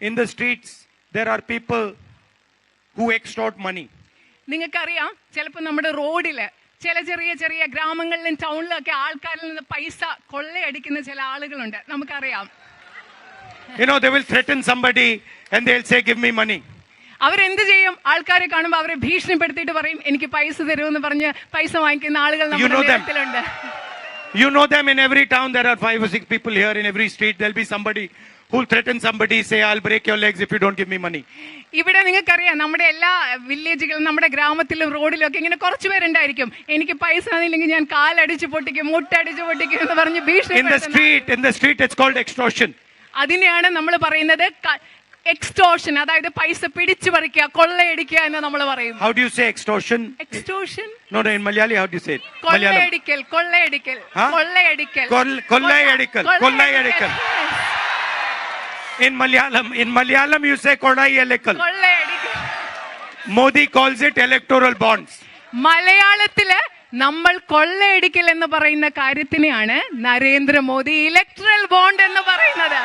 In the streets, there are people who extort money. നിങ്ങൾക്കറിയാം, ചിലപ്പോൾ നമ്മുടെ റോഡില് ചില ചെറിയ ചെറിയ ഗ്രാമങ്ങളിലും ടൗണിലും ഒക്കെ ആൾക്കാരിൽ നിന്ന് പൈസ കൊള്ളയടിക്കുന്ന ചില ആളുകളുണ്ട്. നമുക്കറിയാം. You know, they will threaten somebody and they'll say, give me money. അവരെന്ത് ചെയ്യും? ആൾക്കാരെ കാണുമ്പോൾ അവരെ ഭീഷണിപ്പെടുത്തിയിട്ട് പറയും, എനിക്ക് പൈസ തരുമെന്ന് പറഞ്ഞ് പൈസ വാങ്ങിക്കുന്ന ആളുകൾ നമ്മുടെ നിരത്തിലുണ്ട്. You know them. In every town there are 5 or 6 people here. In every street there'll be somebody who'll threaten somebody, say, I'll break your legs if you don't give me money. ഇവിടെ നിങ്ങൾക്കറിയാം, നമ്മുടെ എല്ലാ വില്ലേജുകളും നമ്മുടെ ഗ്രാമത്തിലും റോഡിലും ഒക്കെ ഇങ്ങനെ കുറച്ച് പേരുണ്ടായിരിക്കും, എനിക്ക് പൈസ തന്നില്ലെങ്കിൽ ഞാൻ കാലടിച്ച് പൊട്ടിക്കും, മുട്ടടിച്ച് പൊട്ടിക്കും എന്ന് പറഞ്ഞ് ഭീഷണി. In the street it's called extortion. അതിനെയാണ് നമ്മൾ പറയുന്നത് എക്സ്റ്റോർഷൻ, അതായത് പൈസ പിടിച്ചു പറിക്കുക, കൊള്ളയടിക്കുക എന്ന് നമ്മൾ പറയും. How do you say extortion? Extortion? No, in Malayali how do you say it? കൊള്ളയടിക്കൽ, കൊള്ളയടിക്കൽ, കൊള്ളയടിക്കൽ, കൊള്ളയടിക്കൽ. In Malayalam you say കൊള്ളയടിക്കൽ. Modi calls it electoral bonds. മലയാളത്തില് നമ്മൾ കൊള്ളയടിക്കൽ എന്ന് പറയുന്ന കാര്യത്തിനെയാണ് നരേന്ദ്രമോദി ഇലക്ട്രൽ ബോണ്ട് എന്ന് പറയുന്നത്.